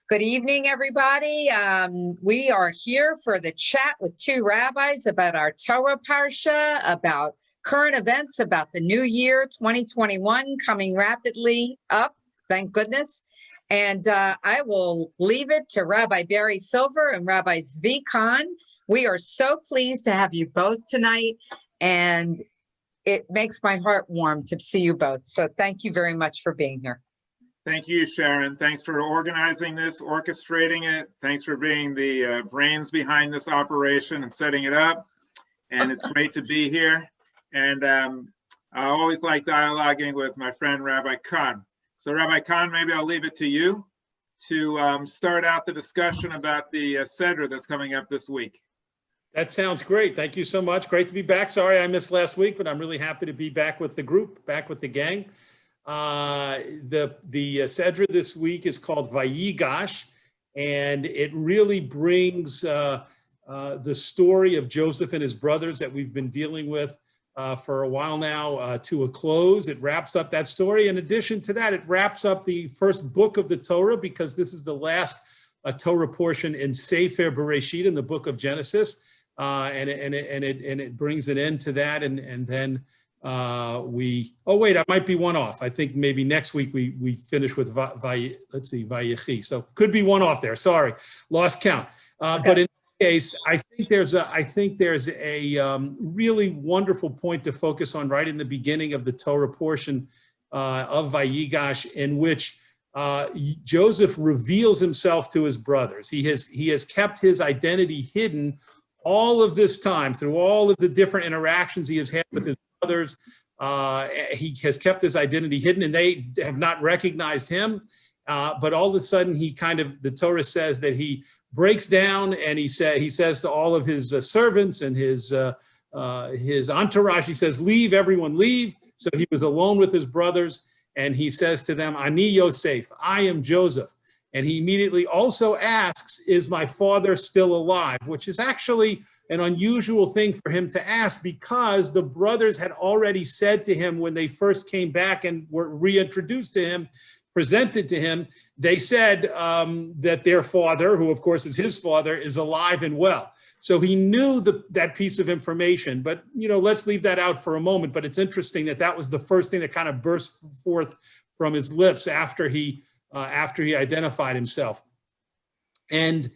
Good evening, everybody. We are here for the chat with two rabbis about our Torah Parsha, about current events, about the new year 2021 coming rapidly up, thank goodness. And I will leave it to Rabbi Barry Silver and Rabbi Zvi Kahn. We are so pleased to have you both tonight, and it makes my heart warm to see you both. So thank you very much for being here. Thank you, Sharon. Thanks for organizing this, orchestrating it. Thanks for being the brains behind this operation and setting it up. And it's great to be here. And I always like dialoguing with my friend, Rabbi Kahn. So Rabbi Kahn, maybe I'll leave it to you to start out the discussion about the Seder that's coming up this week. That sounds great. Thank you so much. Great to be back. Sorry I missed last week, but I'm really happy to be back with the group, back with the gang. The Sedra this week is called Va-Yiggash, and it really brings the story of Joseph and his brothers that we've been dealing with for a while now to a close. It wraps up that story. In addition to that, it wraps up the first book of the Torah, because this is the last Torah portion in Sefer Bereshit, in the book of Genesis, and it brings an end to that, and then oh wait, I might be one off. I think maybe next week we finish with Va-Yiggash. So could be one off there. Sorry, lost count. Okay. But in this case, I think there's a really wonderful point to focus on right in the beginning of the Torah portion of Va-Yiggash, in which Joseph reveals himself to his brothers. He has kept his identity hidden all of this time through all of the different interactions he has had with his brothers. He has kept his identity hidden, and they have not recognized him. But all of a sudden, the Torah says that he breaks down, and he says to all of his servants and his entourage, he says, "Leave, everyone, leave." So he was alone with his brothers, and he says to them, "Ani Yosef, I am Joseph." And he immediately also asks, "Is my father still alive?" Which is actually an unusual thing for him to ask, because the brothers had already said to him when they first came back and were reintroduced to him, presented to him, they said that their father, who of course is his father, is alive and well. So he knew that piece of information, but let's leave that out for a moment. But it's interesting that was the first thing that kind of burst forth from his lips after he identified himself. And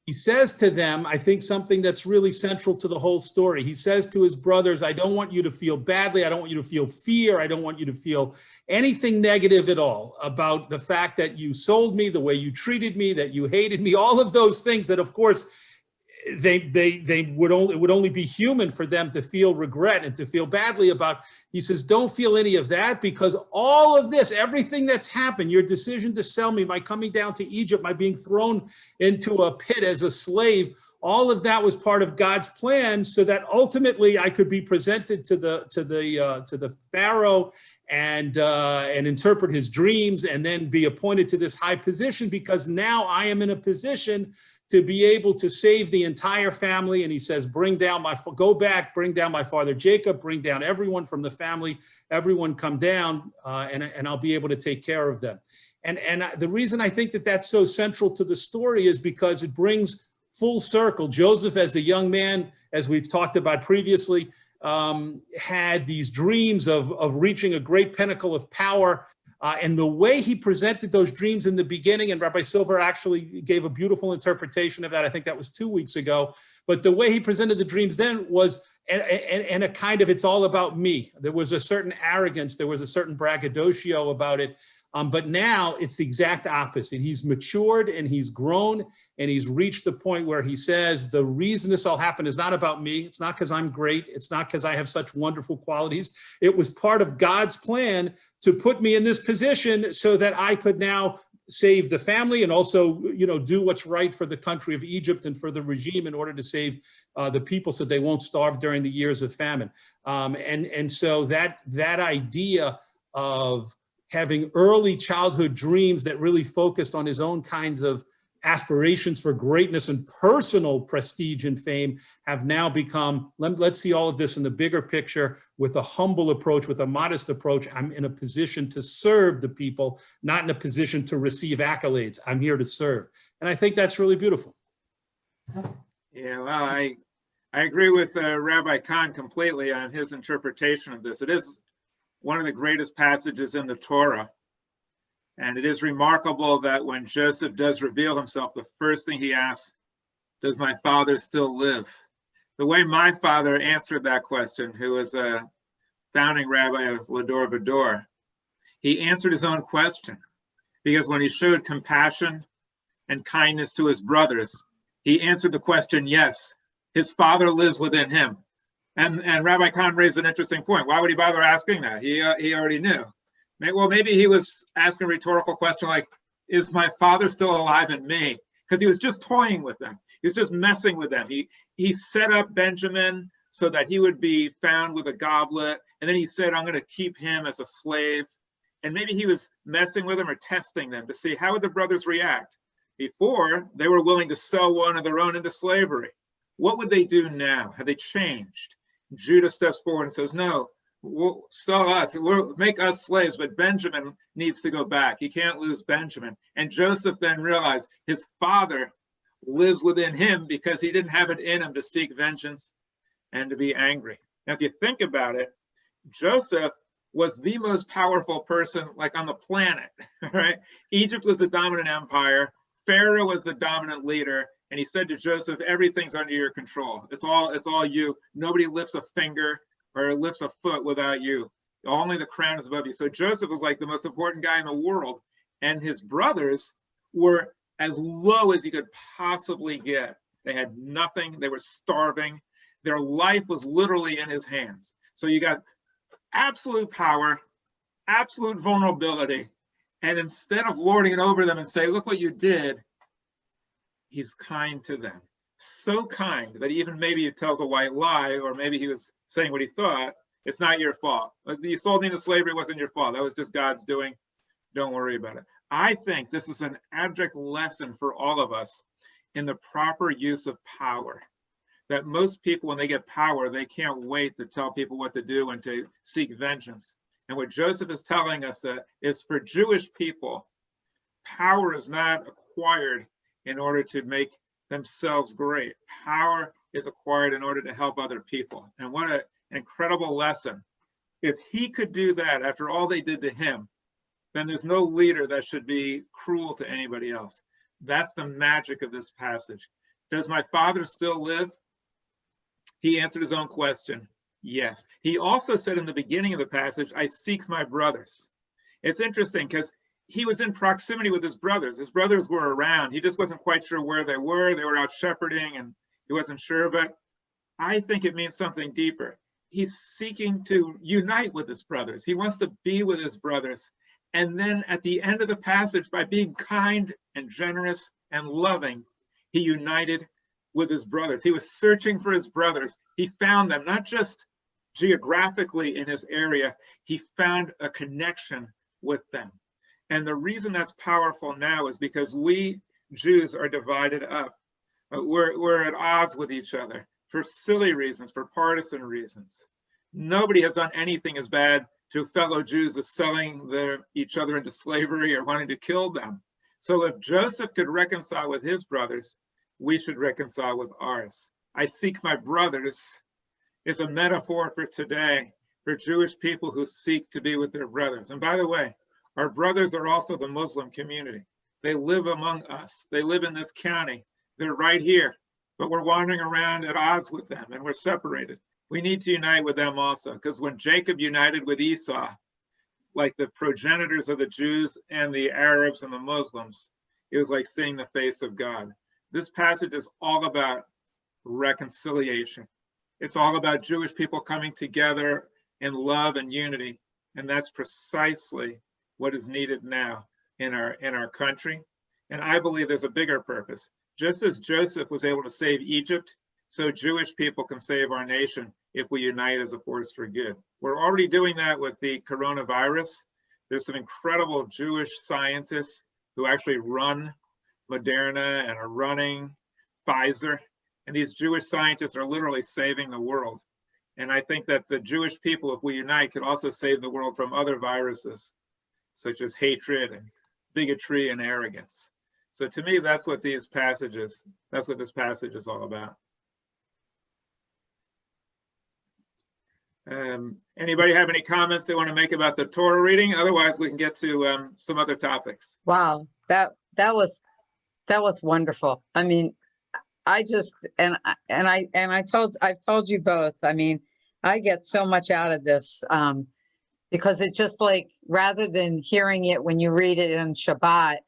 he says to them, I think, something that's really central to the whole story. He says to his brothers, "I don't want you to feel badly. I don't want you to feel fear. I don't want you to feel anything negative at all about the fact that you sold me, the way you treated me, that you hated me, all of those things that, of course, it would only be human for them to feel regret and to feel badly about." He says, "Don't feel any of that, because all of this, everything that's happened, your decision to sell me, my coming down to Egypt, my being thrown into a pit as a slave, all of that was part of God's plan, so that ultimately I could be presented to the Pharaoh and interpret his dreams, and then be appointed to this high position, because now I am in a position to be able to save the entire family." And he says, "Go back, bring down my father Jacob, bring down everyone from the family, everyone come down, and I'll be able to take care of them." And the reason I think that that's so central to the story is because it brings full circle. Joseph, as a young man, as we've talked about previously, had these dreams of reaching a great pinnacle of power. And the way he presented those dreams in the beginning, and Rabbi Silver actually gave a beautiful interpretation of that, I think that was 2 weeks ago, but the way he presented the dreams then was and a kind of, it's all about me. There was a certain arrogance, there was a certain braggadocio about it, but now it's the exact opposite. He's matured and he's grown, and he's reached the point where he says, the reason this all happened is not about me. It's not because I'm great. It's not because I have such wonderful qualities. It was part of God's plan to put me in this position so that I could now save the family, and also, do what's right for the country of Egypt and for the regime in order to save the people so they won't starve during the years of famine. And so that idea of having early childhood dreams that really focused on his own kinds of aspirations for greatness and personal prestige and fame have now become, let's see all of this in the bigger picture with a humble approach, with a modest approach. I'm in a position to serve the people, not in a position to receive accolades. I'm here to serve. And I think that's really beautiful. Yeah, well, I agree with Rabbi Kahn completely on his interpretation of this. It is one of the greatest passages in the Torah. And it is remarkable that when Joseph does reveal himself, the first thing he asks, does my father still live? The way my father answered that question, who was a founding rabbi of Va-Dor, he answered his own question, because when he showed compassion and kindness to his brothers, he answered the question, yes, his father lives within him. And Rabbi Kahn raised an interesting point. Why would he bother asking that? He already knew. Well, maybe he was asking a rhetorical question like, is my father still alive in me? Because he was just toying with them. He was just messing with them. He set up Benjamin so that he would be found with a goblet. And then he said, I'm going to keep him as a slave. And maybe he was messing with them or testing them to see how would the brothers react. Before, they were willing to sell one of their own into slavery. What would they do now? Have they changed? Judah steps forward and says, no, we'll sell us, we'll make us slaves, but Benjamin needs to go back. He can't lose Benjamin. And Joseph then realized his father lives within him because he didn't have it in him to seek vengeance and to be angry. Now, if you think about it, Joseph was the most powerful person like on the planet, right? Egypt was the dominant empire. Pharaoh was the dominant leader. And he said to Joseph, everything's under your control. It's all you. Nobody lifts a finger or lifts a foot without you. Only the crown is above you. So Joseph was like the most important guy in the world. And his brothers were as low as you could possibly get. They had nothing. They were starving. Their life was literally in his hands. So you got absolute power, absolute vulnerability. And instead of lording it over them and say, look what you did, he's kind to them. So kind that even maybe he tells a white lie, or maybe he was saying what he thought. It's not your fault. You sold me into slavery, it wasn't your fault. That was just God's doing. Don't worry about it. I think this is an abject lesson for all of us in the proper use of power. That most people, when they get power, they can't wait to tell people what to do and to seek vengeance. And what Joseph is telling us that is for Jewish people, power is not acquired in order to make themselves great. Power is acquired in order to help other people. And what an incredible lesson. If he could do that after all they did to him, then there's no leader that should be cruel to anybody else. That's the magic of this passage. Does my father still live? He answered his own question, yes. He also said in the beginning of the passage, I seek my brothers. It's interesting because he was in proximity with his brothers. His brothers were around. He just wasn't quite sure where they were. They were out shepherding and he wasn't sure, but I think it means something deeper. He's seeking to unite with his brothers. He wants to be with his brothers. And then at the end of the passage, by being kind and generous and loving, he united with his brothers. He was searching for his brothers. He found them, not just geographically in his area, he found a connection with them. And the reason that's powerful now is because we Jews are divided up. We're at odds with each other for silly reasons, for partisan reasons. Nobody has done anything as bad to fellow Jews as selling each other into slavery or wanting to kill them. So if Joseph could reconcile with his brothers, we should reconcile with ours. I seek my brothers is a metaphor for today, for Jewish people who seek to be with their brothers. And by the way, our brothers are also the Muslim community. They live among us. They live in this county. They're right here, but we're wandering around at odds with them and we're separated. We need to unite with them also, because when Jacob united with Esau, like the progenitors of the Jews and the Arabs and the Muslims, it was like seeing the face of God. This passage is all about reconciliation. It's all about Jewish people coming together in love and unity. And that's precisely what is needed now in our country. And I believe there's a bigger purpose. Just as Joseph was able to save Egypt, so Jewish people can save our nation if we unite as a force for good. We're already doing that with the coronavirus. There's some incredible Jewish scientists who actually run Moderna and are running Pfizer. And these Jewish scientists are literally saving the world. And I think that the Jewish people, if we unite, could also save the world from other viruses, such as hatred and bigotry and arrogance. So to me, that's what this passage is all about. Anybody have any comments they want to make about the Torah reading? Otherwise, we can get to some other topics. Wow, that was wonderful. I mean, I've told you both. I mean, I get so much out of this because it just, like, rather than hearing it when you read it in Shabbat,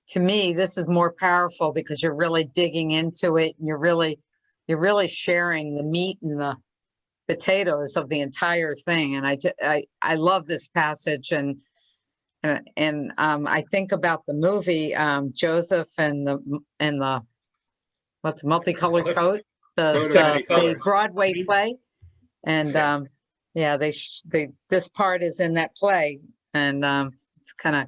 to me, this is more powerful because you're really digging into it and you're really sharing the meat and the potatoes of the entire thing. And I love this passage, and I think about the movie Joseph and the what's multicolored coat, the Broadway play, and yeah, this part is in that play, and it's kind of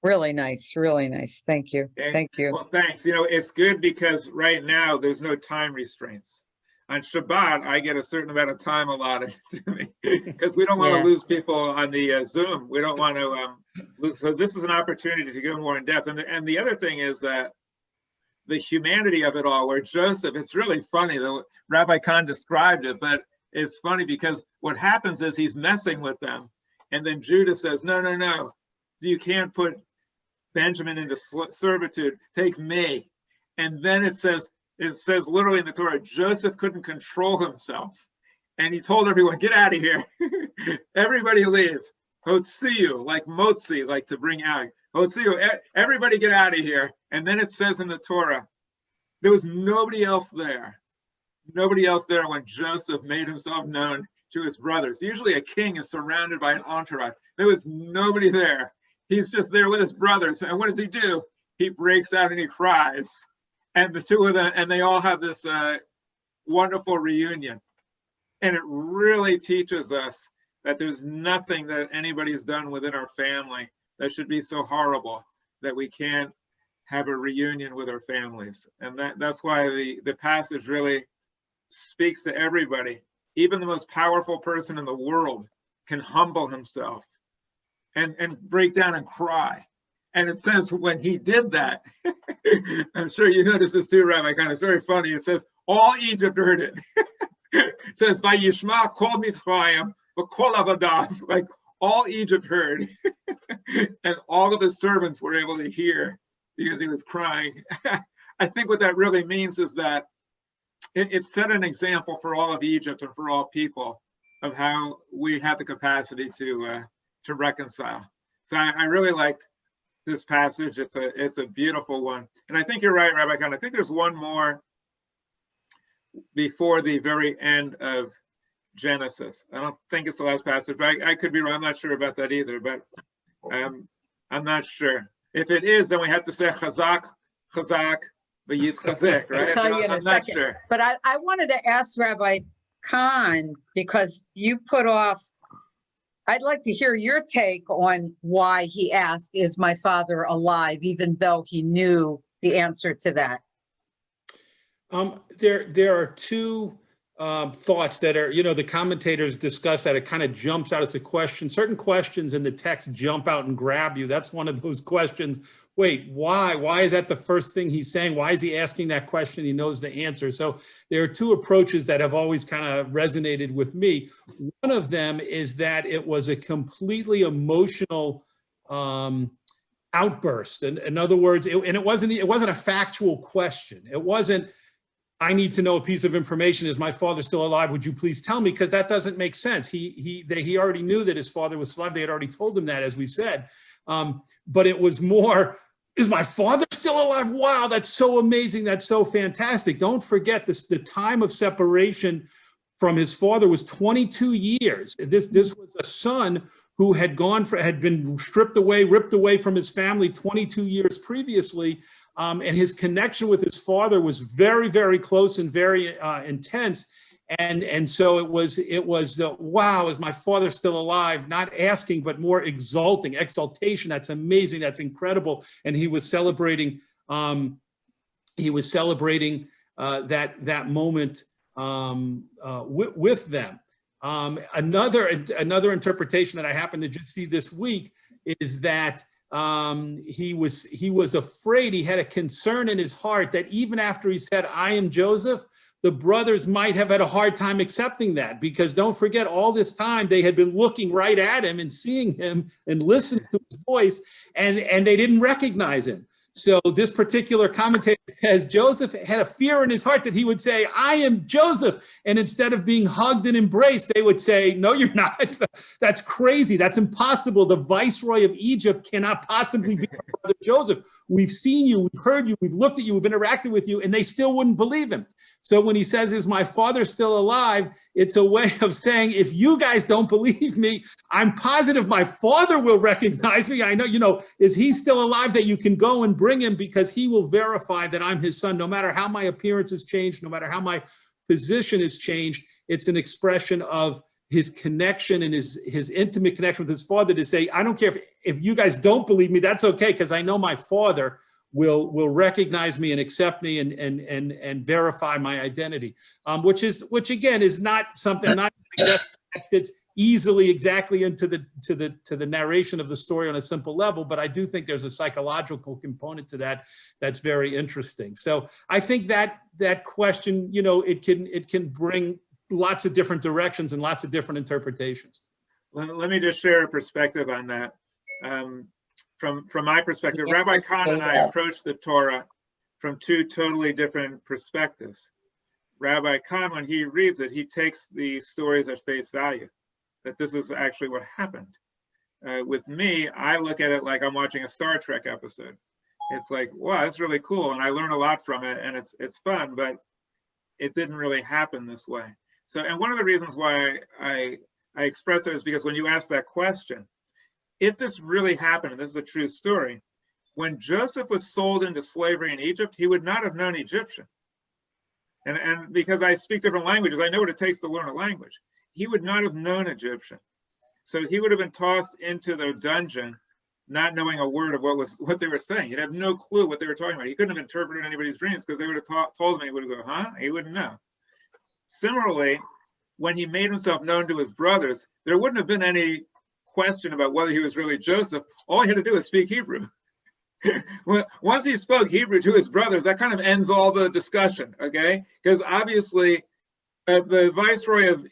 really nice, really nice. Thank you. Thank you. Well, thanks. You know, it's good because right now there's no time restraints. On Shabbat, I get a certain amount of time allotted to me because we don't want to lose people on the Zoom. We don't want to lose. So this is an opportunity to go more in depth. And the other thing is that the humanity of it all, where Joseph, it's really funny. Rabbi Kahn described it, but it's funny because what happens is he's messing with them. And then Judah says, no, you can't put Benjamin into servitude. Take me. And then it says literally in the Torah, Joseph couldn't control himself. And he told everyone, get out of here. Everybody leave. Hotziu, like motzi, like to bring out. Hotziu, everybody get out of here. And then it says in the Torah, there was nobody else there. Nobody else there when Joseph made himself known to his brothers. Usually a king is surrounded by an entourage. There was nobody there. He's just there with his brothers. And what does he do? He breaks out and he cries. And the two of them, and they all have this wonderful reunion. And it really teaches us that there's nothing that anybody's done within our family that should be so horrible that we can't have a reunion with our families. And that's why the passage really speaks to everybody. Even the most powerful person in the world can humble himself and break down and cry. And it says when he did that, I'm sure you noticed this too, Rabbi Kahn, it's very funny. It says all Egypt heard it. It says Va-Yishma kol Mitzrayim v'kol avadav, like all Egypt heard. And all of his servants were able to hear because he was crying. I think what that really means is that it set an example for all of Egypt and for all people of how we have the capacity to reconcile. So I really like this passage. It's a beautiful one. And I think you're right, Rabbi Kahn. I think there's one more before the very end of Genesis. I don't think it's the last passage, but I could be wrong. I'm not sure about that either, but I'm not sure. If it is, then we have to say chazak, v'yitchazek, right? I'll tell you in a second. Sure. But I wanted to ask Rabbi Kahn, because you put off, I'd like to hear your take on why he asked, is my father alive, even though he knew the answer to that. There are two thoughts that are, the commentators discuss that it kind of jumps out as a question. Certain questions in the text jump out and grab you. That's one of those questions. Wait, why? Why is that the first thing he's saying? Why is he asking that question? He knows the answer. So there are two approaches that have always kind of resonated with me. One of them is that it was a completely emotional outburst. And in other words, it wasn't a factual question. It wasn't, I need to know a piece of information. Is my father still alive? Would you please tell me? Because that doesn't make sense. He already knew that his father was alive. They had already told him that, as we said. But it was more, is my father still alive? Wow, that's so amazing. That's so fantastic. Don't forget this, the time of separation from his father was 22 years. This was a son who had been stripped away, ripped away from his family 22 years previously. And his connection with his father was very, very close and very intense. And so it was wow, is my father still alive? Not asking, but more exaltation. That's amazing. That's incredible. And he was celebrating. He was celebrating that moment with them. Another interpretation that I happened to just see this week is that he was afraid. He had a concern in his heart that even after he said, "I am Joseph," the brothers might have had a hard time accepting that, because don't forget, all this time they had been looking right at him and seeing him and listening to his voice, and they didn't recognize him. So this particular commentator says Joseph had a fear in his heart that he would say, "I am Joseph." And instead of being hugged and embraced, they would say, "No, you're not. That's crazy. That's impossible. The viceroy of Egypt cannot possibly be our brother Joseph. We've seen you, we've heard you, we've looked at you, we've interacted with you," and they still wouldn't believe him. So when he says, "Is my father still alive?" it's a way of saying, if you guys don't believe me, I'm positive my father will recognize me. I know, is he still alive, that you can go and bring him, because he will verify that I'm his son. No matter how my appearance has changed, no matter how my position has changed, it's an expression of his connection and his intimate connection with his father, to say, I don't care if you guys don't believe me, that's okay, because I know my father will recognize me and accept me and verify my identity, which again is not something that fits easily exactly into the narration of the story on a simple level, but I do think there's a psychological component to that that's very interesting. So I think that question, it can bring lots of different directions and lots of different interpretations. Let me just share a perspective on that. From my perspective, Rabbi Kahn and I approached the Torah from two totally different perspectives. Rabbi Kahn, when he reads it, he takes the stories at face value, that this is actually what happened. With me, I look at it like I'm watching a Star Trek episode. It's like, wow, that's really cool, and I learn a lot from it, and it's fun, but it didn't really happen this way. So, and one of the reasons why I express it is because when you ask that question, if this really happened, and this is a true story, when Joseph was sold into slavery in Egypt, he would not have known Egyptian. And because I speak different languages, I know what it takes to learn a language. He would not have known Egyptian. So he would have been tossed into the dungeon, not knowing a word of what they were saying. He'd have no clue what they were talking about. He couldn't have interpreted anybody's dreams, because they would have told him, he would have gone, huh? He wouldn't know. Similarly, when he made himself known to his brothers, there wouldn't have been any question about whether he was really Joseph. All he had to do was speak Hebrew. Once he spoke Hebrew to his brothers, that kind of ends all the discussion, okay? Because obviously the viceroy of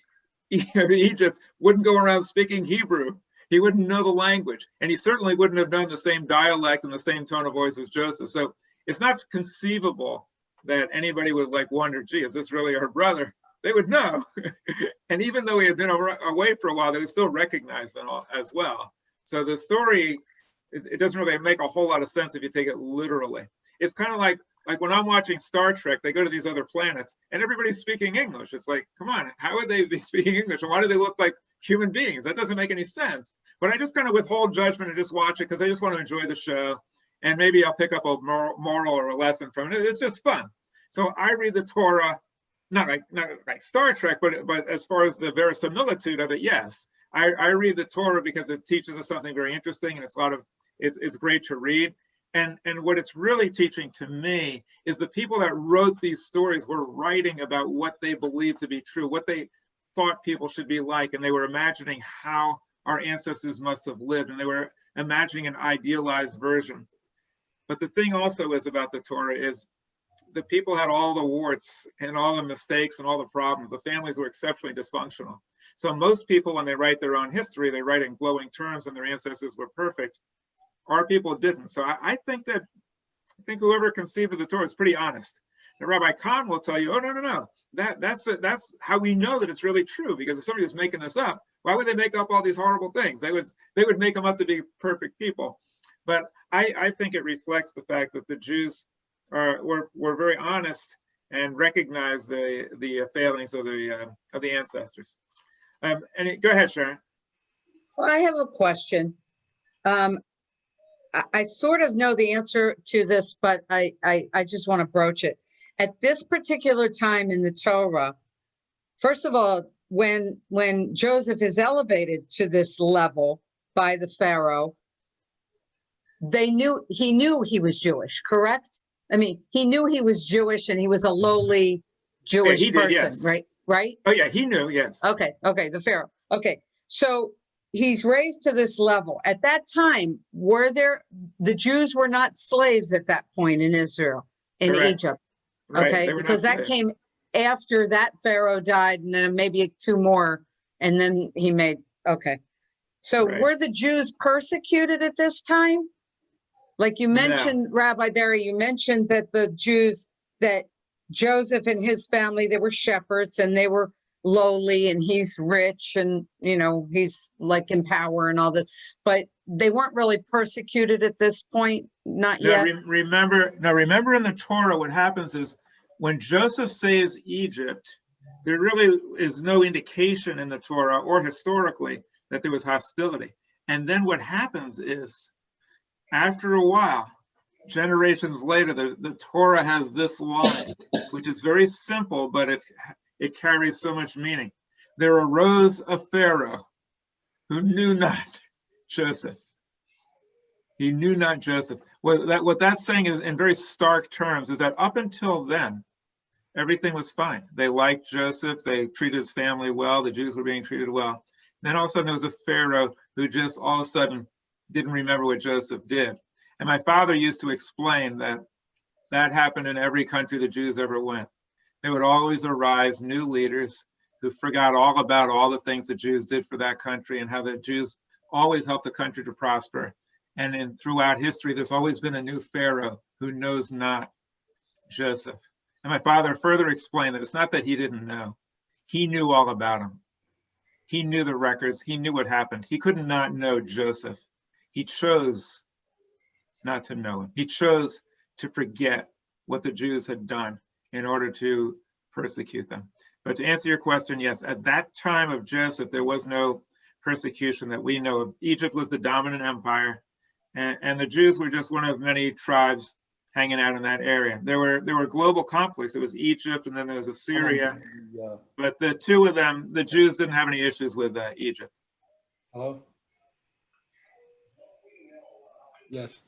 Egypt wouldn't go around speaking Hebrew. He wouldn't know the language, and he certainly wouldn't have known the same dialect and the same tone of voice as Joseph. So it's not conceivable that anybody would wonder, gee, is this really our brother? They would know. And even though he had been away for a while, they would still recognize them as well. So the story, it doesn't really make a whole lot of sense if you take it literally. It's kind of like when I'm watching Star Trek, they go to these other planets and everybody's speaking English. It's like, come on, how would they be speaking English? And why do they look like human beings? That doesn't make any sense. But I just kind of withhold judgment and just watch it because I just want to enjoy the show. And maybe I'll pick up a moral or a lesson from it. It's just fun. So I read the Torah, not like Star Trek, but as far as the verisimilitude of it, yes. I read the Torah because it teaches us something very interesting, and it's great to read. And what it's really teaching to me is the people that wrote these stories were writing about what they believed to be true, what they thought people should be like, and they were imagining how our ancestors must have lived, and they were imagining an idealized version. But the thing also is about the Torah is the people had all the warts and all the mistakes and all the problems. The families were exceptionally dysfunctional. So most people, when they write their own history, they write in glowing terms and their ancestors were perfect. Our people didn't. So I think whoever conceived of the Torah is pretty honest. And Rabbi Kahn will tell you, oh, no. That's how we know that it's really true, because if somebody was making this up, why would they make up all these horrible things? They would make them up to be perfect people. But I think it reflects the fact that the Jews were very honest and recognized the failings of the ancestors. Go ahead, Sharon. Well, I have a question. I sort of know the answer to this, but I just want to broach it. At this particular time in the Torah, First of all, when Joseph is elevated to this level by the Pharaoh, he knew he was Jewish, correct? I mean, he knew he was Jewish and he was a lowly Jewish he did, person, yes. right? Right? Oh yeah, he knew, yes. Okay, the Pharaoh. Okay, so he's raised to this level. At that time, the Jews were not slaves at that point in Israel, in Correct. Egypt, Right. okay? They were Because not that slaves. came after that Pharaoh died, and then maybe 2 more, and then he made, okay. So Right. were the Jews persecuted at this time? Like you mentioned, Rabbi Barry, you mentioned that the Jews, that Joseph and his family, they were shepherds and they were lowly, and he's rich and, he's like in power and all this, but they weren't really persecuted at this point, not yet. Remember in the Torah, what happens is when Joseph saves Egypt, there really is no indication in the Torah or historically that there was hostility. And then what happens is, after a while, generations later, the Torah has this line, which is very simple, but it carries so much meaning. There arose a Pharaoh who knew not Joseph. He knew not Joseph. What that's saying is, in very stark terms, is that up until then, everything was fine. They liked Joseph. They treated his family well. The Jews were being treated well. Then all of a sudden, there was a Pharaoh who just all of a sudden didn't remember what Joseph did. And my father used to explain that happened in every country the Jews ever went. There would always arise new leaders who forgot all about all the things the Jews did for that country and how the Jews always helped the country to prosper. And throughout history, there's always been a new Pharaoh who knows not Joseph. And my father further explained that it's not that he didn't know. He knew all about him. He knew the records. He knew what happened. He could not know Joseph. He chose not to know him. He chose to forget what the Jews had done in order to persecute them. But to answer your question, yes, at that time of Joseph, there was no persecution that we know of. Egypt was the dominant empire, and the Jews were just one of many tribes hanging out in that area. There were global conflicts. There was Egypt, and then there was Assyria. But the two of them, the Jews didn't have any issues with Egypt. Hello? Yes.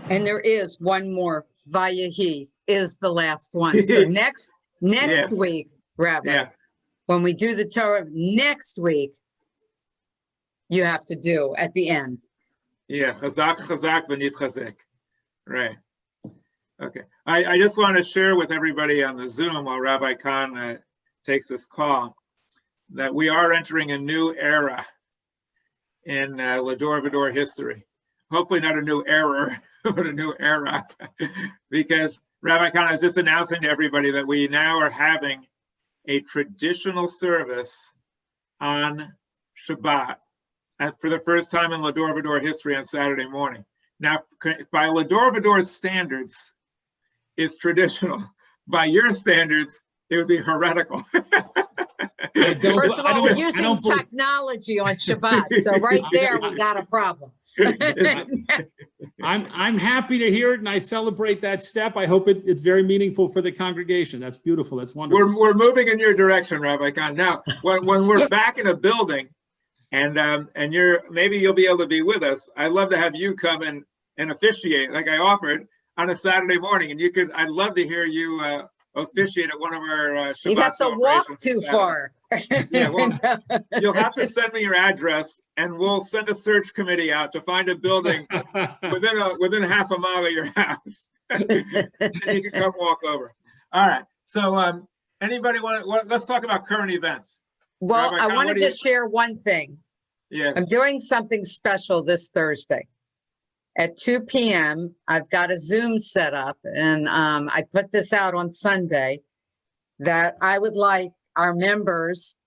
And there is one more. Va-Yehi is the last one. So next Yes. week, Rabbi, Yeah. when we do the Torah next week, you have to do at the end. Yeah, chazak, chazak, v'nit chazek. Right. Okay. I just want to share with everybody on the Zoom while Rabbi Khan takes this call that we are entering a new era in Va-Dor history. Hopefully not a new error, but a new era, because Rabbi Khan is just announcing to everybody that we now are having a traditional service on Shabbat for the first time in Va-Dor history on Saturday morning. Now, by Va-Dor's standards, it's traditional. By your standards, it would be heretical. First of all, we're using technology on Shabbat, so right there we got a problem. I'm happy to hear it, and I celebrate that step. I hope it's very meaningful for the congregation. That's beautiful. That's wonderful. We're moving in your direction, Rabbi Khan. Now, when we're back in a building, and maybe you'll be able to be with us, I'd love to have you come and officiate, like I offered, on a Saturday morning, and I'd love to hear you officiate at one of our Shabbat You have to walk too far. Yeah, well, you'll have to send me your address, and we'll send a search committee out to find a building within half a mile of your house. And you can come walk over. All right. So, anybody let's talk about current events. Well, Rabbi I Khan, want to just share one thing. Yes. I'm doing something special this Thursday. At 2 p.m., I've got a Zoom set up, and I put this out on Sunday, that I would like our members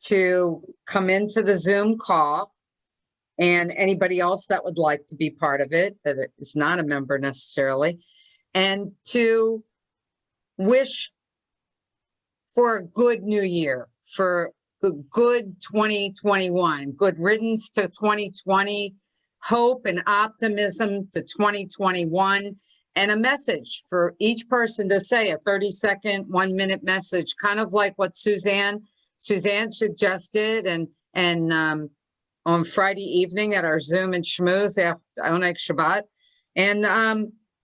to come into the Zoom call, and anybody else that would like to be part of it, that is not a member necessarily, and to wish for a good new year, for a good 2021, good riddance to 2020, hope and optimism to 2021, and a message for each person to say, a 30-second, 1-minute message, kind of like what Suzanne suggested, and on Friday evening at our Zoom and Schmooze after Oneg Shabbat. And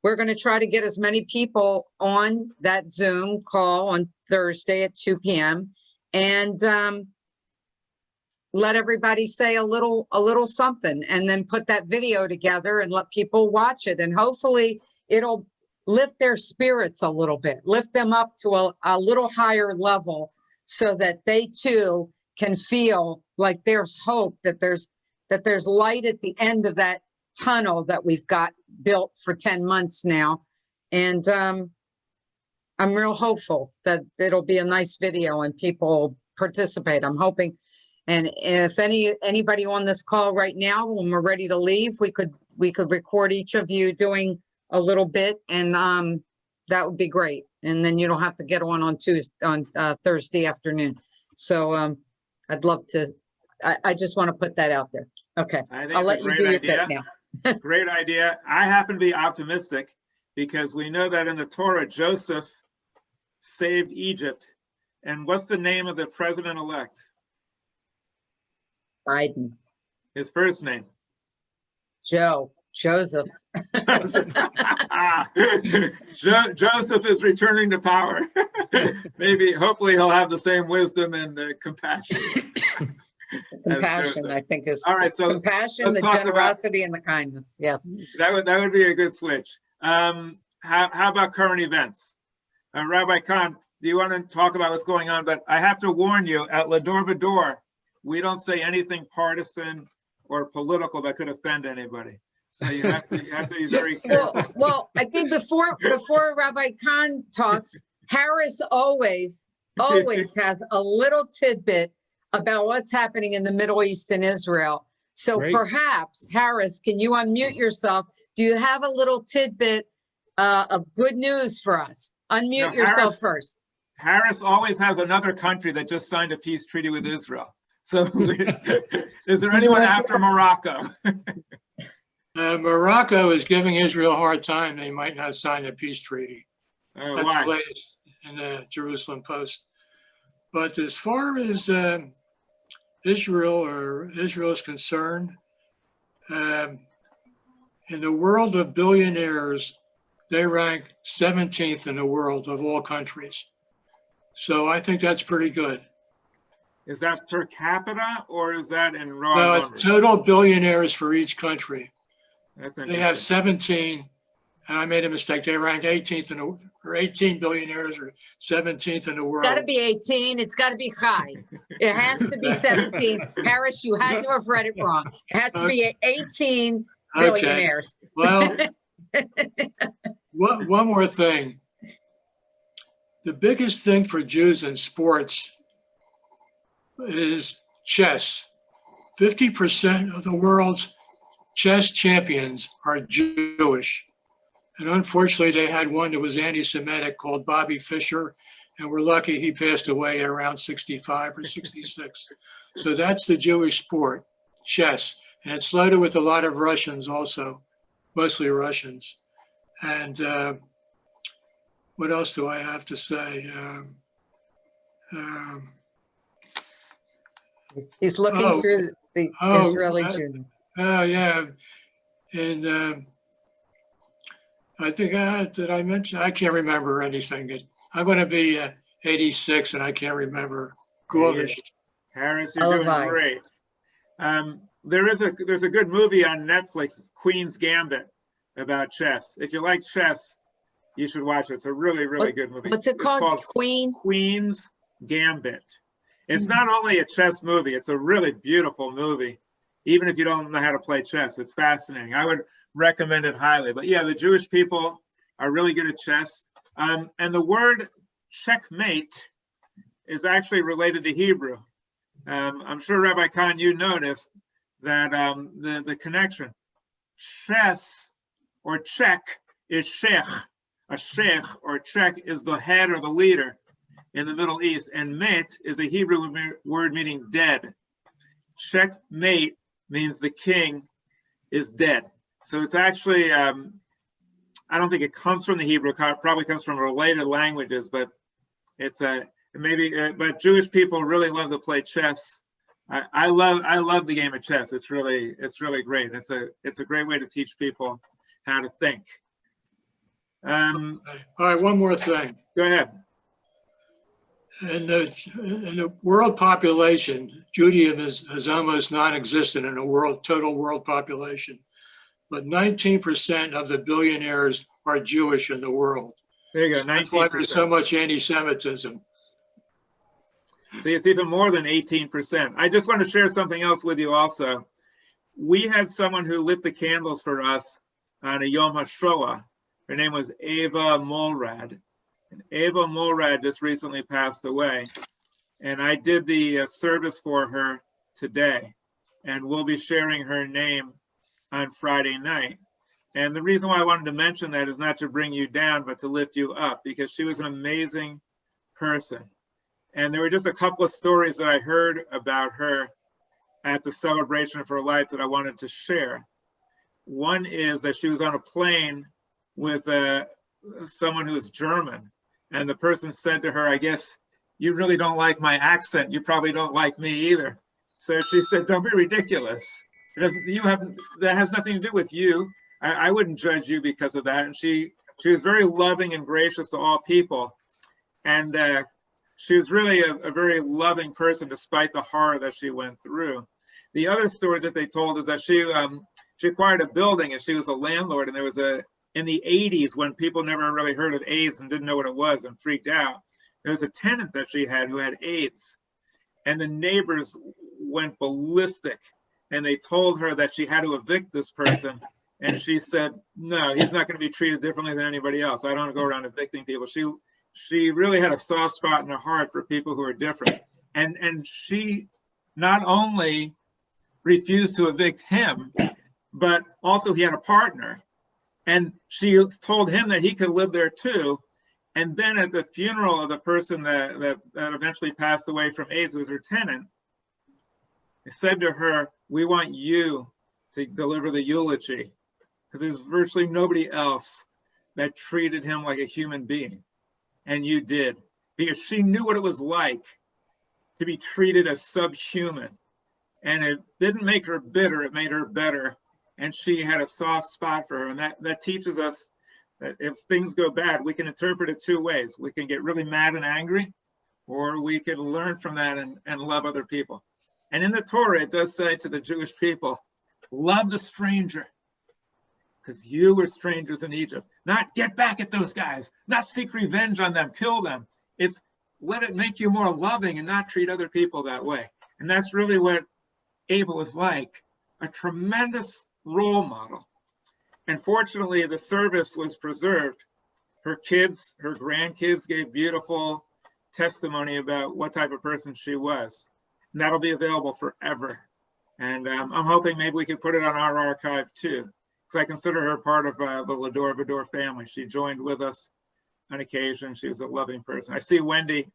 we're going to try to get as many people on that Zoom call on Thursday at 2 p.m. and let everybody say a little something, and then put that video together and let people watch it. And hopefully it'll lift their spirits a little bit, lift them up to a little higher level, so that they too can feel like there's hope, that there's light at the end of that tunnel that we've got built for 10 months now. And I'm real hopeful that it'll be a nice video and people participate. I'm hoping. And if anybody on this call right now, when we're ready to leave, we could record each of you doing a little bit, and that would be great. And then you don't have to get on Thursday afternoon. So I'd love to. I just want to put that out there. Okay, I'll let you do your bit now. Great idea. I happen to be optimistic because we know that in the Torah, Joseph saved Egypt. And what's the name of the president-elect? Biden. His first name? Joseph. Joseph is returning to power. Maybe, hopefully he'll have the same wisdom and compassion. Compassion, I think, is all right. So compassion, the generosity, and the kindness. Yes, that would be a good switch. How about current events? Rabbi Kahn, do you want to talk about what's going on? But I have to warn you, at Va-Dor, we don't say anything partisan or political that could offend anybody. So you have to be very careful. Well, I think before Rabbi Kahn talks, Harris always has a little tidbit about what's happening in the Middle East and Israel. So Great. Perhaps, Harris, can you unmute yourself? Do you have a little tidbit of good news for us? Unmute yourself first. Harris always has another country that just signed a peace treaty with Israel. So is there anyone after Morocco? Morocco is giving Israel a hard time. They might not sign a peace treaty. That's Why? the latest in the Jerusalem Post. But as far as Israel is concerned, in the world of billionaires, they rank 17th in the world of all countries. So I think that's pretty good. Is that per capita or is that in raw No, numbers? it's total billionaires for each country. That's They have 17, and I made a mistake. They rank 18th or 18 billionaires or 17th in the world. It's got to be 18. It's got to be high. It has to be 17. Harris, you had to have read it wrong. It has to be 18 billionaires. Well, one more thing. The biggest thing for Jews in sports is chess. 50% of the world's chess champions are Jewish. And unfortunately, they had one that was anti-Semitic called Bobby Fischer, and we're lucky he passed away at around 65 or 66. So that's the Jewish sport, chess. And it's loaded with a lot of Russians also, mostly Russians. And what else do I have to say? He's looking through the Israeli Jew. Oh, yeah. And I think, did I mention? I can't remember anything. I'm going to be 86 and I can't remember. Gorlish. Harris, you're doing great. There's a good movie on Netflix, Queen's Gambit, about chess. If you like chess, you should watch it. It's a really, really good movie. What's it called? Queen's Gambit. It's not only a chess movie, it's a really beautiful movie. Even if you don't know how to play chess, it's fascinating. I would recommend it highly. But yeah, the Jewish people are really good at chess. And the word checkmate is actually related to Hebrew. I'm sure, Rabbi Kahn, you noticed that the connection. Chess or check is sheikh. A sheikh or check is the head or the leader in the Middle East. And mate is a Hebrew word meaning dead. Checkmate means the king is dead. So it's actually I don't think it comes from the Hebrew, it probably comes from related languages, but it's but Jewish people really love to play chess. I love the game of chess. It's really great. It's a great way to teach people how to think. All right, one more thing. Go ahead. In the world population, Judaism is almost non-existent in the total world population. But 19% of the billionaires are Jewish in the world. There you go, 19%. That's why there's so much anti-Semitism. See, it's even more than 18%. I just want to share something else with you also. We had someone who lit the candles for us on a Yom HaShoah. Her name was Ava Mulrad. And Ava Mulrad just recently passed away. And I did the service for her today. And we'll be sharing her name on Friday night. And the reason why I wanted to mention that is not to bring you down, but to lift you up, because she was an amazing person. And there were just a couple of stories that I heard about her at the celebration of her life that I wanted to share. One is that she was on a plane with someone who is German. And the person said to her, I guess you really don't like my accent. You probably don't like me either. So she said, don't be ridiculous. That has nothing to do with you. I wouldn't judge you because of that. And she was very loving and gracious to all people. And she was really a very loving person despite the horror that she went through. The other story that they told is that she acquired a building and she was a landlord, and there was in the 80s when people never really heard of AIDS and didn't know what it was and freaked out, there was a tenant that she had who had AIDS. And the neighbors went ballistic and they told her that she had to evict this person. And she said, no, he's not going to be treated differently than anybody else. I don't want to go around evicting people. She really had a soft spot in her heart for people who are different. And she not only refused to evict him, but also he had a partner. And she told him that he could live there too. And then at the funeral of the person that eventually passed away from AIDS, was her tenant, they said to her, we want you to deliver the eulogy, because there's virtually nobody else that treated him like a human being. And you did, because she knew what it was like to be treated as subhuman. And it didn't make her bitter, it made her better. And she had a soft spot for her. And that teaches us that if things go bad, we can interpret it two ways. We can get really mad and angry, or we can learn from that and love other people. And in the Torah, it does say to the Jewish people, love the stranger, because you were strangers in Egypt. Not get back at those guys, not seek revenge on them, kill them. It's let it make you more loving and not treat other people that way. And that's really what Ava was like, a tremendous role model. And fortunately, the service was preserved. Her kids, her grandkids gave beautiful testimony about what type of person she was. And that'll be available forever. And I'm hoping maybe we could put it on our archive too, because I consider her part of the Va-Dor family. She joined with us on occasion. She was a loving person. I see Wendy,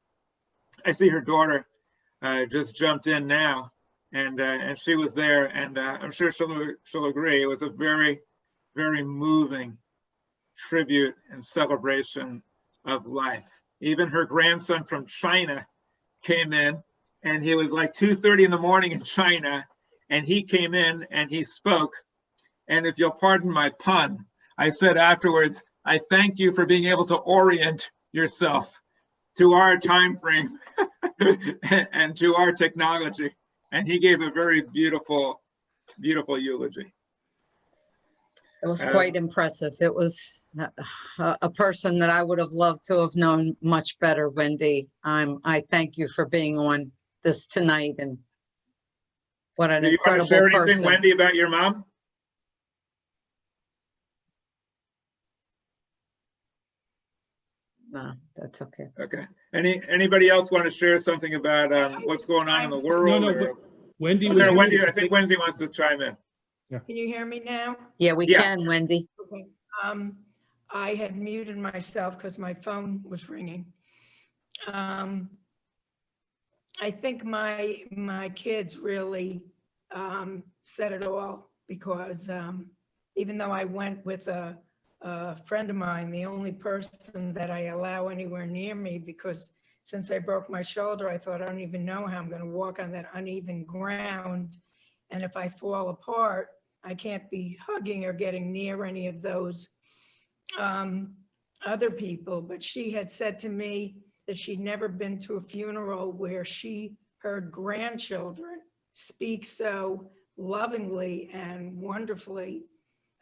I see her daughter just jumped in now, and she was there, and I'm sure she'll agree. It was a very, very moving tribute and celebration of life. Even her grandson from China came in, and he was like 2:30 in the morning in China, and he came in and he spoke. And if you'll pardon my pun, I said afterwards, I thank you for being able to orient yourself to our time frame and to our technology. And he gave a very beautiful, beautiful eulogy. It was quite impressive. It was a person that I would have loved to have known much better, Wendy. I thank you for being on this tonight, and what an incredible person. Do you want to share anything, Wendy, about your mom? No, that's okay. Okay. Anybody else want to share something about what's going on in the world? No, Wendy was. Wendy, I think Wendy wants to chime in. Yeah. Can you hear me now? Yeah, we can, Wendy. Okay. I had muted myself because my phone was ringing. I think my kids really said it all, because even though I went with a a friend of mine, the only person that I allow anywhere near me, because since I broke my shoulder, I thought, I don't even know how I'm going to walk on that uneven ground. And if I fall apart, I can't be hugging or getting near any of those other people. But she had said to me that she'd never been to a funeral where she heard grandchildren speak so lovingly and wonderfully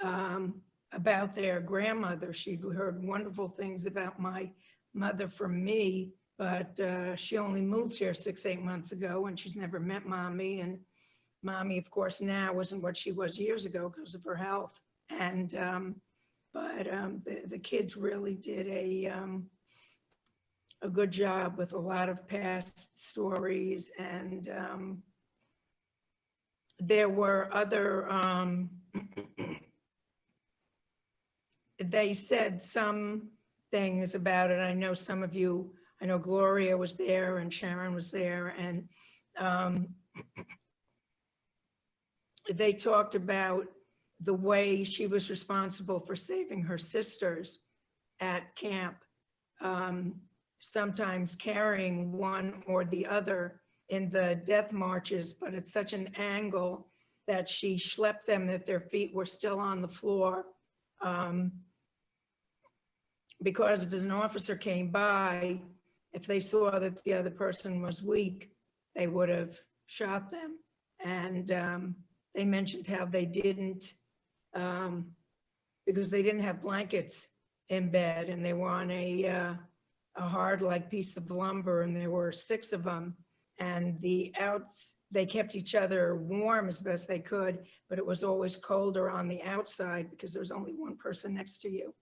about their grandmother. She'd heard wonderful things about my mother from me, but she only moved here 6-8 months ago, and she's never met Mommy. And Mommy, of course, now wasn't what she was years ago because of her health. And the kids really did a good job with a lot of past stories, and there were other. They said some things about it. I know some of you. I know Gloria was there and Sharon was there, and they talked about the way she was responsible for saving her sisters at camp, sometimes carrying one or the other in the death marches, but at such an angle that she schlepped them that their feet were still on the floor. Because if an officer came by, if they saw that the other person was weak, they would have shot them. And they mentioned how they didn't, because they didn't have blankets in bed, and they were on a hard like piece of lumber, and there were 6 of them, and they kept each other warm as best they could, but it was always colder on the outside because there was only one person next to you,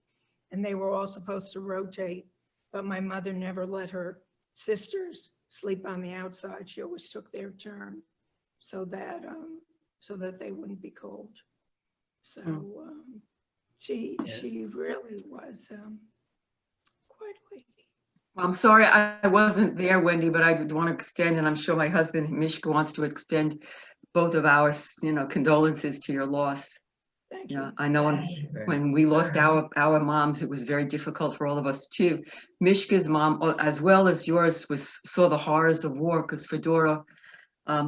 and they were all supposed to rotate. But my mother never let her sisters sleep on the outside. She always took their turn so that they wouldn't be cold. So she really was quite a lady. Well, I'm sorry I wasn't there, Wendy, but I would want to extend, and I'm sure my husband, Mishka, wants to extend both of our, condolences to your loss. Thank you. Yeah, I know when we lost our moms, it was very difficult for all of us too. Mishka's mom, as well as yours, saw the horrors of war, because Fedora,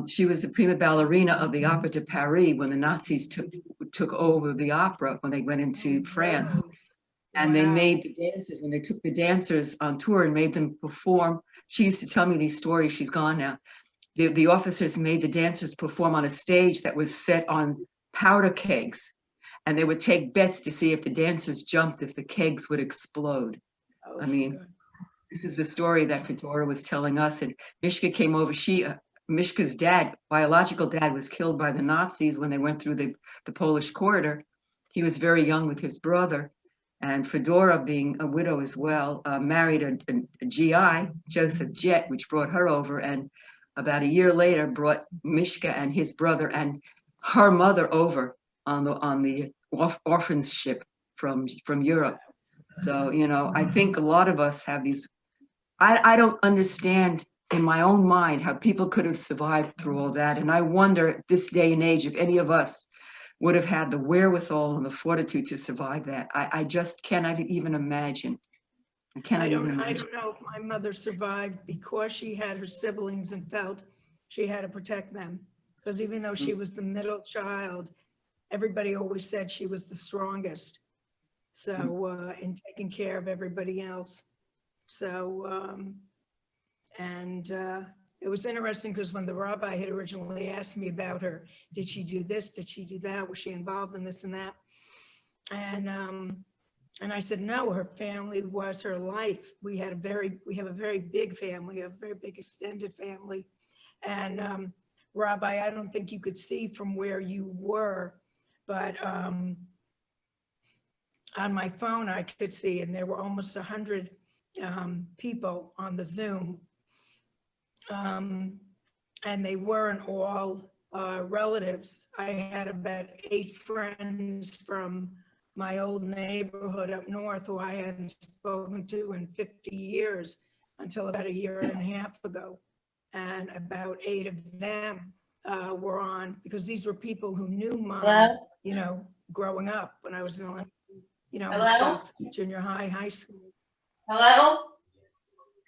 she was the prima ballerina of the Opera de Paris when the Nazis took over the opera when they went into France. And they made the dancers, when they took the dancers on tour and made them perform, she used to tell me these stories, she's gone now. The officers made the dancers perform on a stage that was set on powder kegs. And they would take bets to see if the dancers jumped, if the kegs would explode. Oh, I mean, this is the story that Fedora was telling us. And Mishka came over, Mishka's dad, biological dad, was killed by the Nazis when they went through the Polish corridor. He was very young with his brother. And Fedora, being a widow as well, married a GI, Joseph Jett, which brought her over. And about a year later, brought Mishka and his brother and her mother over on the orphans ship from Europe. So, I think a lot of us have these, I don't understand in my own mind how people could have survived through all that. And I wonder at this day and age, if any of us would have had the wherewithal and the fortitude to survive that. I just cannot even imagine. I don't know if my mother survived because she had her siblings and felt she had to protect them. Because even though she was the middle child, everybody always said she was the strongest. So in taking care of everybody else. So, it was interesting because when the rabbi had originally asked me about her, did she do this? Did she do that? Was she involved in this and that? And I said, no, her family was her life. We have a very big family, a very big extended family. And Rabbi, I don't think you could see from where you were, but on my phone I could see, and there were almost 100 people on the Zoom. And they weren't all relatives. I had about 8 friends from my old neighborhood up north who I hadn't spoken to in 50 years until about a year and a half ago. And about 8 of them were on, because these were people who knew Mom, growing up when I was in elementary. you know, Hello? stuff, junior high, high school. Hello?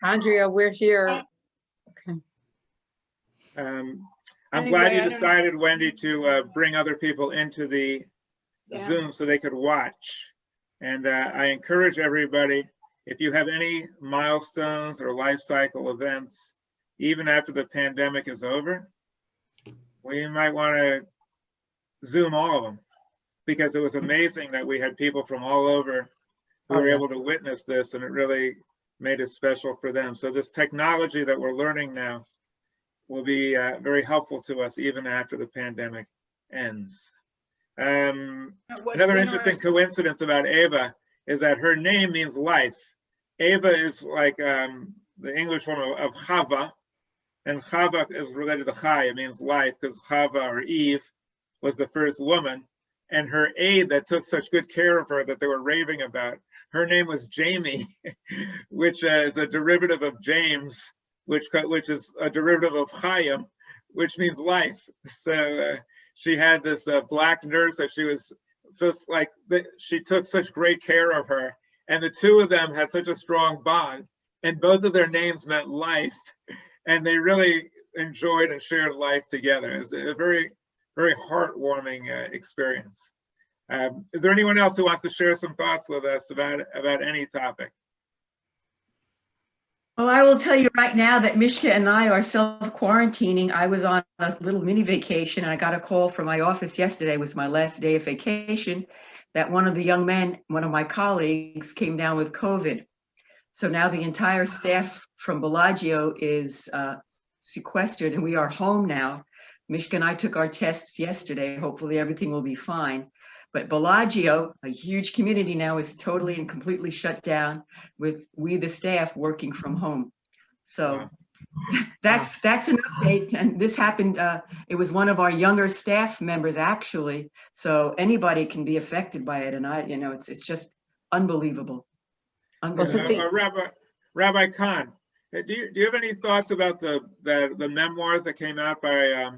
Andrea, we're here. Okay. I'm Anyway, glad you I don't- decided, Wendy, to bring other people into the Yeah. Zoom so they could watch. And I encourage everybody, if you have any milestones or life cycle events, even after the pandemic is over, we might want to Zoom all of them, because it was amazing that we had people from all over who Oh, were yeah. able to witness this, and it really made it special for them. So this technology that we're learning now will be very helpful to us even after the pandemic ends. What's Another interesting interesting- coincidence about Ava is that her name means life. Ava is like the English form of Chava, and Chava is related to Chai. It means life, because Chava, or Eve, was the first woman, and her aide that took such good care of her that they were raving about, her name was Jamie, which is a derivative of James, which is a derivative of Chaim, which means life. So she had this black nurse that she was just like, she took such great care of her, and the two of them had such a strong bond, and both of their names meant life, and they really enjoyed and shared life together. It's a very, very heartwarming experience. Is there anyone else who wants to share some thoughts with us about any topic? Well, I will tell you right now that Mishka and I are self-quarantining. I was on a little mini vacation, and I got a call from my office yesterday. It was my last day of vacation, that one of the young men, one of my colleagues, came down with COVID. So now the entire staff from Bellagio is sequestered, and we are home now. Mishka and I took our tests yesterday. Hopefully everything will be fine. But Bellagio, a huge community now, is totally and completely shut down, with we, the staff, working from home. So that's an update. And this happened, it was one of our younger staff members, actually. So anybody can be affected by it. And it's just unbelievable. Rabbi Khan, do you have any thoughts about the memoirs that came out by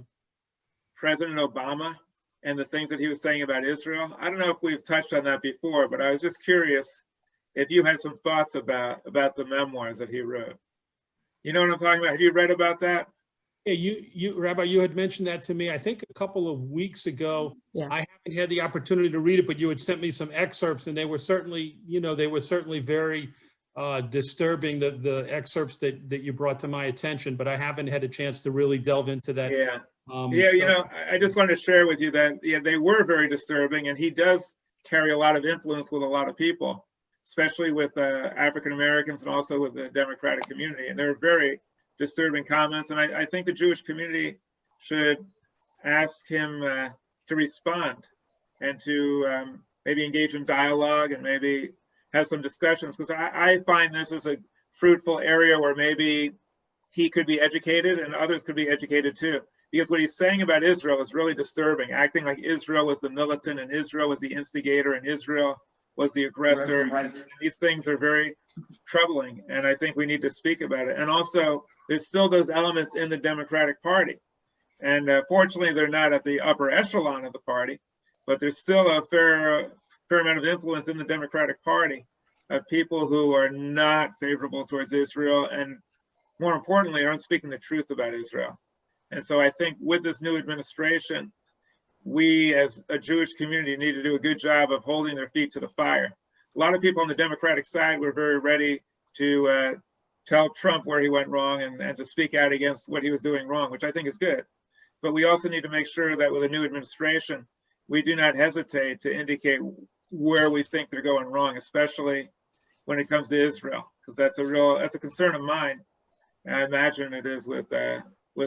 President Obama and the things that he was saying about Israel? I don't know if we've touched on that before, but I was just curious if you had some thoughts about the memoirs that he wrote. You know what I'm talking about? Have you read about that? Yeah, you, Rabbi, you had mentioned that to me, I think a couple of weeks ago. Yeah. I haven't had the opportunity to read it, but you had sent me some excerpts, and they were certainly, very disturbing, the excerpts that you brought to my attention, but I haven't had a chance to really delve into that. Yeah. So- I just wanted to share with you that, they were very disturbing, and he does carry a lot of influence with a lot of people, especially with African Americans and also with the Democratic community. And they're very disturbing comments. And I think the Jewish community should ask him to respond and to maybe engage in dialogue and maybe have some discussions, because I find this as a fruitful area where maybe he could be educated and others could be educated too. Because what he's saying about Israel is really disturbing, acting like Israel was the militant and Israel was the instigator and Israel was the aggressor. Right. These things are very troubling, and I think we need to speak about it. And also, there's still those elements in the Democratic Party. And fortunately, they're not at the upper echelon of the party, but there's still a fair amount of influence in the Democratic Party of people who are not favorable towards Israel, and more importantly, aren't speaking the truth about Israel. And so I think with this new administration, we as a Jewish community need to do a good job of holding their feet to the fire. A lot of people on the Democratic side were very ready to tell Trump where he went wrong and to speak out against what he was doing wrong, which I think is good. But we also need to make sure that with a new administration, we do not hesitate to indicate where we think they're going wrong, especially when it comes to Israel, because that's a concern of mine. And I imagine it is with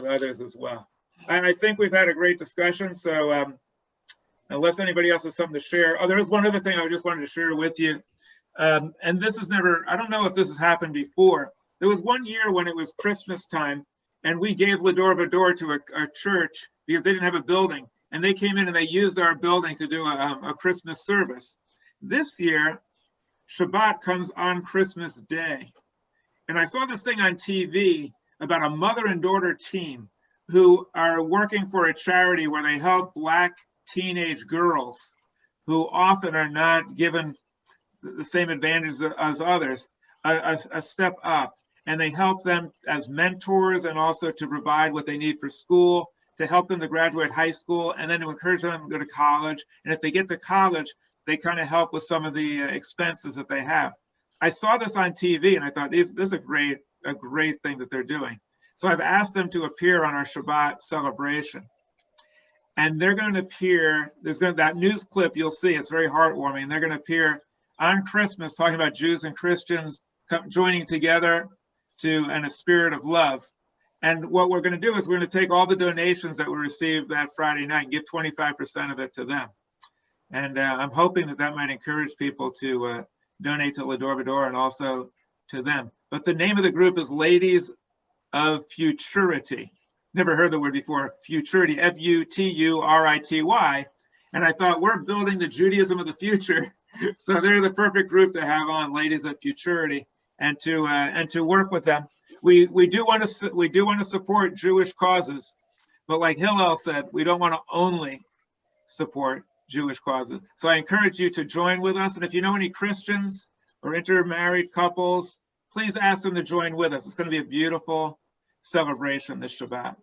others as well. And I think we've had a great discussion. So unless anybody else has something to share, there is one other thing I just wanted to share with you. And this is I don't know if this has happened before. There was one year when it was Christmas time, and we gave Va-Dor to a church because they didn't have a building. And they came in and they used our building to do a Christmas service. This year, Shabbat comes on Christmas Day. And I saw this thing on TV about a mother and daughter team who are working for a charity where they help Black teenage girls who often are not given the same advantages as others, a step up. And they help them as mentors and also to provide what they need for school, to help them to graduate high school, and then to encourage them to go to college. And if they get to college, they kind of help with some of the expenses that they have. I saw this on TV and I thought, this is a great thing that they're doing. So I've asked them to appear on our Shabbat celebration. And they're going to appear, that news clip you'll see, it's very heartwarming. They're going to appear on Christmas talking about Jews and Christians joining together in a spirit of love. And what we're going to do is we're going to take all the donations that we received that Friday night and give 25% of it to them. And I'm hoping that might encourage people to donate to Va-Dor and also to them. But the name of the group is Ladies of Futurity. Never heard the word before, Futurity, Futurity. And I thought, we're building the Judaism of the future. So they're the perfect group to have on, Ladies of Futurity, and to work with them. We do want to support Jewish causes, but like Hillel said, we don't want to only support Jewish causes. So I encourage you to join with us. And if you know any Christians or intermarried couples, please ask them to join with us. It's going to be a beautiful celebration this Shabbat.